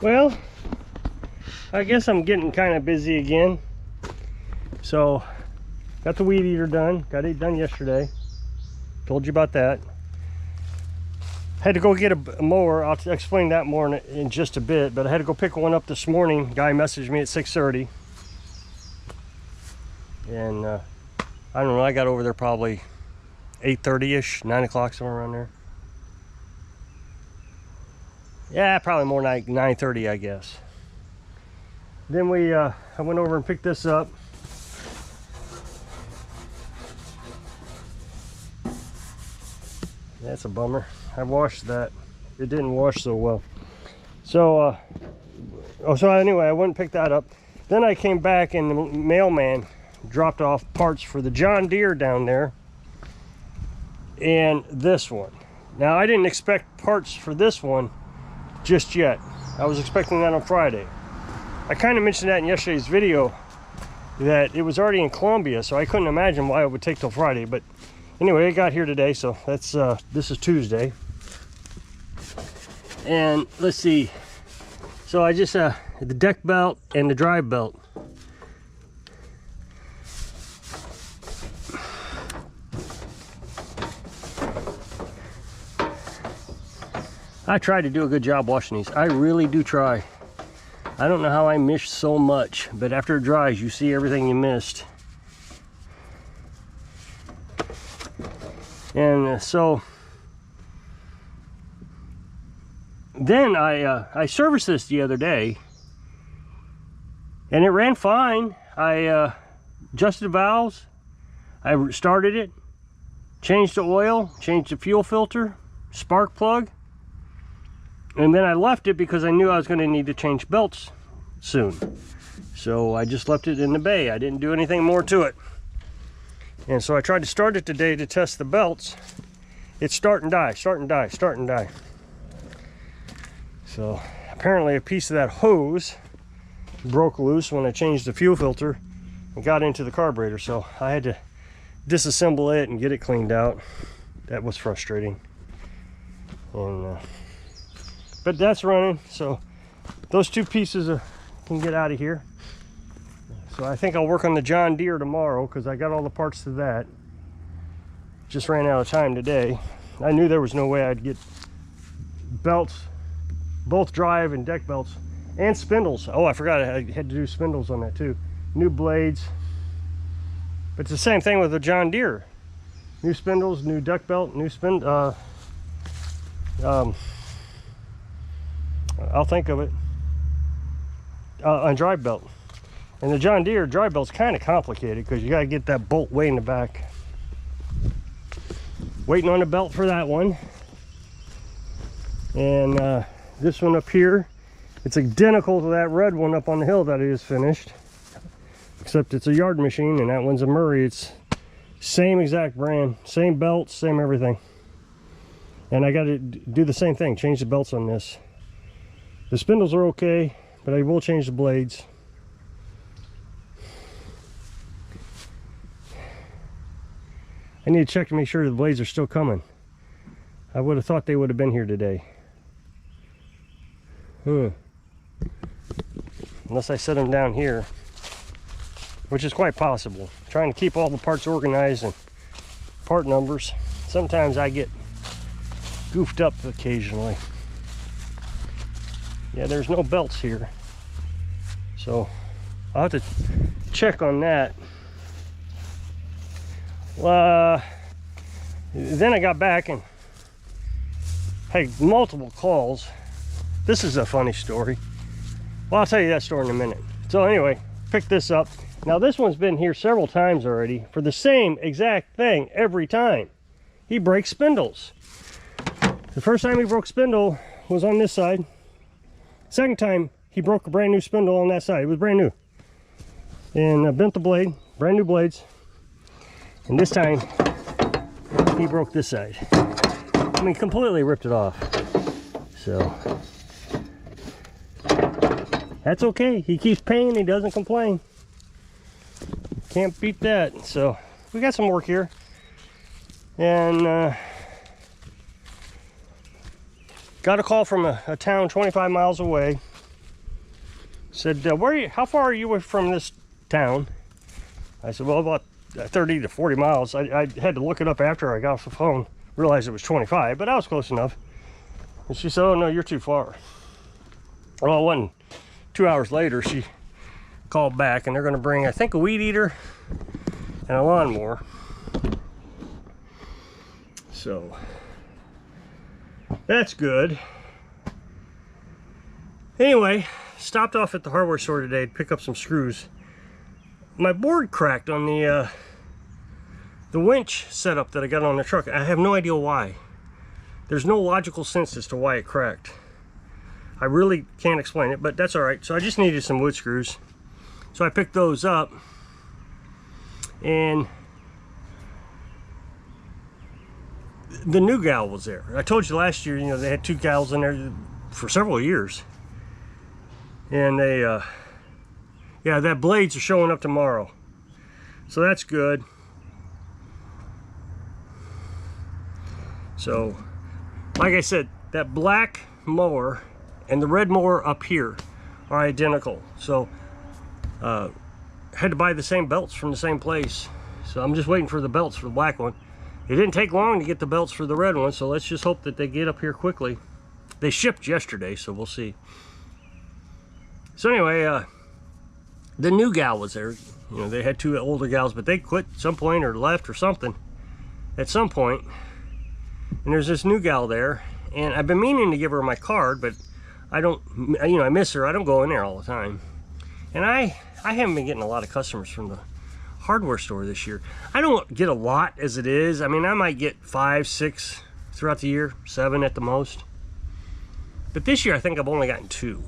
Well, I guess I'm getting kind of busy again. So, got the weed eater done. Got it done yesterday. Told you about that. Had to go get a mower. I'll explain that more in just a bit. But I had to go pick one up this morning. Guy messaged me at 6:30. And I don't know, I got over there probably 8:30-ish, 9 o'clock, somewhere around there. Yeah, probably more like 9:30, I guess. Then I went over and picked this up. That's a bummer. I washed that. It didn't wash so well. So, so anyway, I went and picked that up. Then I came back and the mailman dropped off parts for the John Deere down there and this one. Now, I didn't expect parts for this one just yet. I was expecting that on Friday. I kind of mentioned that in yesterday's video, that it was already in Columbia, so I couldn't imagine why it would take till Friday. But anyway, it got here today, so that's this is Tuesday. And let's see. So I just the deck belt and the drive belt. I try to do a good job washing these. I really do try. I don't know how I missed so much, but after it dries, you see everything you missed. And so then I serviced this the other day, and it ran fine. I adjusted the valves. I started it, changed the oil, changed the fuel filter, spark plug. And then I left it because I knew I was going to need to change belts soon. So I just left it in the bay. I didn't do anything more to it. And so I tried to start it today to test the belts. It's start and die, start and die, start and die. So apparently a piece of that hose broke loose when I changed the fuel filter and got into the carburetor. So I had to disassemble it and get it cleaned out. That was frustrating. And but that's running, so those two pieces can get out of here. So I think I'll work on the John Deere tomorrow because I got all the parts to that. Just ran out of time today. I knew there was no way I'd get belts, both drive and deck belts, and spindles. Oh, I forgot I had to do spindles on that too. New blades. But it's the same thing with the John Deere. New spindles, new deck belt, new I'll think of it. On drive belt. And the John Deere drive belt's kind of complicated because you got to get that bolt way in the back. Waiting on the belt for that one. And this one up here, it's identical to that red one up on the hill that I just finished. Except it's a yard machine, and that one's a Murray. It's same exact brand, same belts, same everything. And I got to do the same thing, change the belts on this. The spindles are okay, but I will change the blades. I need to check to make sure the blades are still coming. I would have thought they would have been here today. Unless I set them down here, which is quite possible. Trying to keep all the parts organized and part numbers. Sometimes I get goofed up occasionally. Yeah, there's no belts here. So I'll have to check on that. Then I got back and had multiple calls. This is a funny story. Well, I'll tell you that story in a minute. So anyway, picked this up. Now this one's been here several times already for the same exact thing every time. He breaks spindles. The first time he broke spindle was on this side. Second time he broke a brand new spindle on that side. It was brand new. And I bent the blade, brand new blades. And this time he broke this side. I mean, completely ripped it off. So that's okay. He keeps paying, he doesn't complain. Can't beat that. So we got some work here. And got a call from a town 25 miles away. Said, how far are you away from this town? I said, well, about 30 to 40 miles. I had to look it up after I got off the phone, realized it was 25, but I was close enough. And she said, oh no, you're too far. Well, it wasn't 2 hours later, she called back, and they're going to bring, I think, a weed eater and a lawnmower. So that's good. Anyway, stopped off at the hardware store today to pick up some screws. My board cracked on the winch setup that I got on the truck. I have no idea why. There's no logical sense as to why it cracked. I really can't explain it, but that's all right. So I just needed some wood screws. So I picked those up, and the new gal was there. I told you last year, you know, they had two gals in there for several years. And they, yeah, that blades are showing up tomorrow. So that's good. So, like I said, that black mower and the red mower up here are identical. So, had to buy the same belts from the same place. So I'm just waiting for the belts for the black one. It didn't take long to get the belts for the red one, so let's just hope that they get up here quickly. They shipped yesterday, so we'll see. So anyway, the new gal was there. You know, they had two older gals, but they quit at some point or left or something at some point. And there's this new gal there, and I've been meaning to give her my card, but I don't, you know, I miss her. I don't go in there all the time. And I haven't been getting a lot of customers from the hardware store this year. I don't get a lot as it is. I mean, I might get 5, 6 throughout the year, 7 at the most. But this year, I think I've only gotten 2.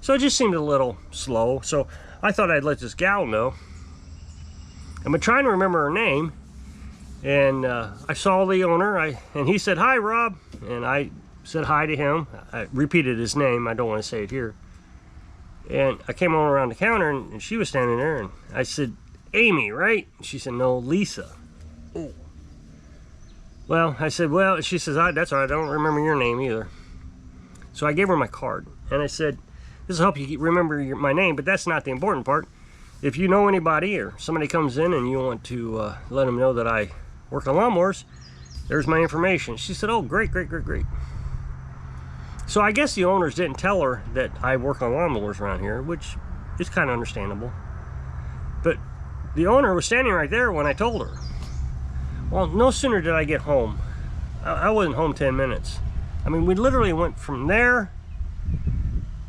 So it just seemed a little slow. So I thought I'd let this gal know. I'm trying to remember her name. And I saw the owner, and he said, hi, Rob. And I said hi to him. I repeated his name. I don't want to say it here. And I came on around the counter, and she was standing there. And I said, Amy, right? She said, no, Lisa. Oh. Well, I said, well, she says, that's all right. I don't remember your name either. So I gave her my card. And I said, this will help you remember my name, but that's not the important part. If you know anybody or somebody comes in and you want to let them know that I work on lawnmowers, there's my information. She said, oh, great, great, great, great. So I guess the owners didn't tell her that I work on lawnmowers around here, which is kind of understandable. But the owner was standing right there when I told her. Well, no sooner did I get home. I wasn't home 10 minutes. I mean, we literally went from there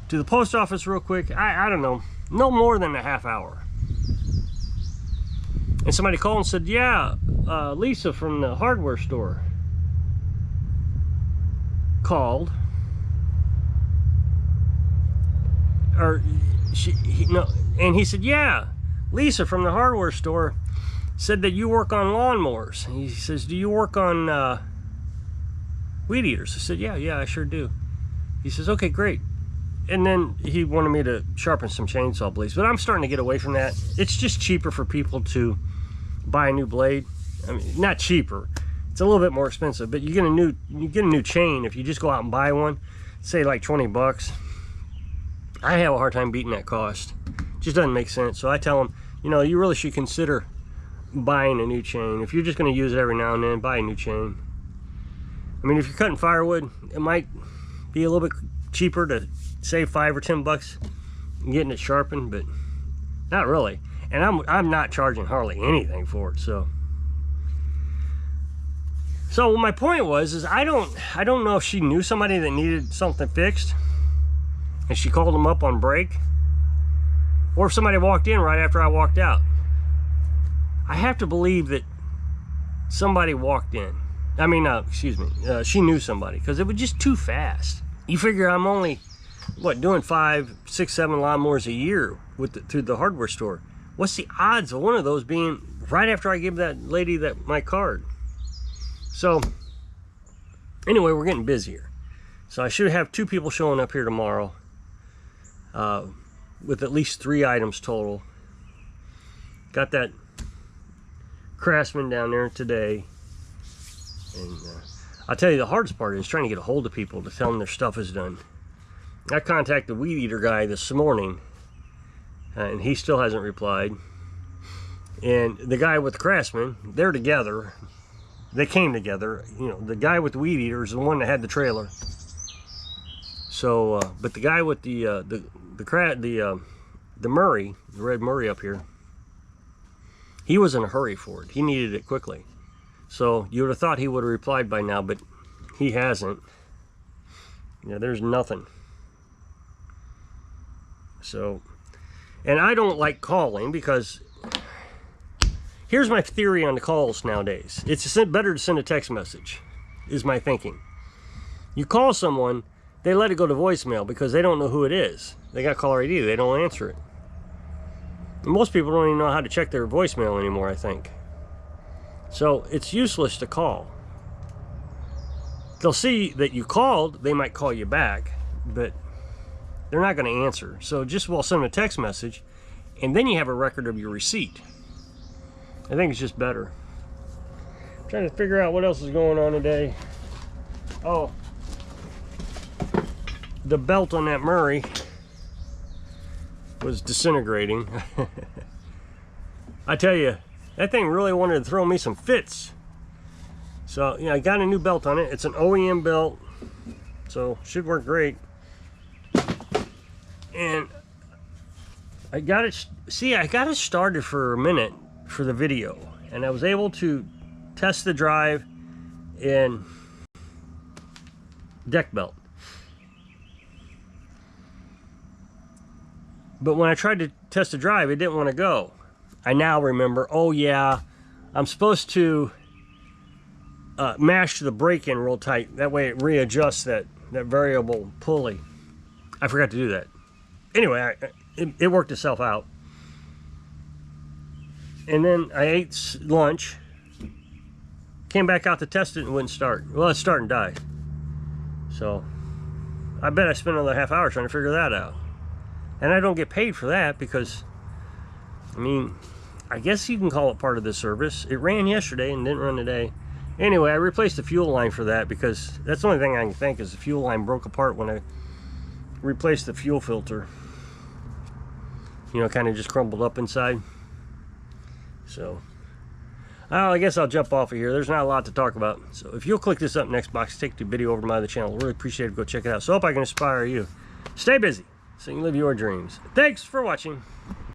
to the post office real quick. I don't know, no more than a half hour. And somebody called and said, yeah, Lisa from the hardware store called. Or and he said, yeah, Lisa from the hardware store said that you work on lawnmowers. And he says, do you work on weed eaters? I said, yeah, I sure do. He says, okay, great. And then he wanted me to sharpen some chainsaw blades, but I'm starting to get away from that. It's just cheaper for people to buy a new blade. I mean, not cheaper. It's a little bit more expensive, but you get a new chain if you just go out and buy one, say like 20 bucks. I have a hard time beating that cost. It just doesn't make sense. So I tell them, you know, you really should consider buying a new chain. If you're just going to use it every now and then, buy a new chain. I mean, if you're cutting firewood, it might be a little bit cheaper to save 5 or 10 bucks getting it sharpened, but not really. And I'm not charging hardly anything for it. So my point was I don't know if she knew somebody that needed something fixed and she called them up on break, or if somebody walked in right after I walked out. I have to believe that somebody walked in. I mean, excuse me, she knew somebody, because it was just too fast. You figure I'm only, what, doing 5, 6, 7 lawnmowers a year through the hardware store. What's the odds of one of those being right after I give that lady my card? So, anyway, we're getting busier. So I should have 2 people showing up here tomorrow with at least 3 items total. Got that Craftsman down there today. And I'll tell you, the hardest part is trying to get a hold of people to tell them their stuff is done. I contacted the weed eater guy this morning, and he still hasn't replied. And the guy with the Craftsman, they're together. They came together. You know, the guy with the weed eater is the one that had the trailer. So, but the guy with the Murray, the red Murray up here, he was in a hurry for it. He needed it quickly. So you would have thought he would have replied by now, but he hasn't. Yeah, there's nothing. So, and I don't like calling because here's my theory on the calls nowadays. It's better to send a text message, is my thinking. You call someone, they let it go to voicemail because they don't know who it is. They got caller ID, they don't answer it. And most people don't even know how to check their voicemail anymore, I think. So it's useless to call. They'll see that you called, they might call you back, but they're not going to answer. So just send them a text message, and then you have a record of your receipt. I think it's just better. I'm trying to figure out what else is going on today. Oh, the belt on that Murray was disintegrating. I tell you, that thing really wanted to throw me some fits. So yeah, I got a new belt on it. It's an OEM belt, so should work great. And I got it. See, I got it started for a minute for the video, and I was able to test the drive in deck belt. But when I tried to test the drive, it didn't want to go. I now remember, oh yeah, I'm supposed to mash the brake in real tight. That way it readjusts that variable pulley. I forgot to do that. Anyway, it worked itself out. And then I ate lunch, came back out to test it and wouldn't start. Well, it's starting to die. So I bet I spent another half hour trying to figure that out. And I don't get paid for that because, I mean, I guess you can call it part of the service. It ran yesterday and didn't run today. Anyway, I replaced the fuel line for that because that's the only thing I can think is the fuel line broke apart when I replaced the fuel filter. You know, kind of just crumbled up inside. So, I guess I'll jump off of here. There's not a lot to talk about. So if you'll click this up next box, take the video over to my other channel. Really appreciate it. Go check it out. So I hope I can inspire you. Stay busy so you can live your dreams. Thanks for watching.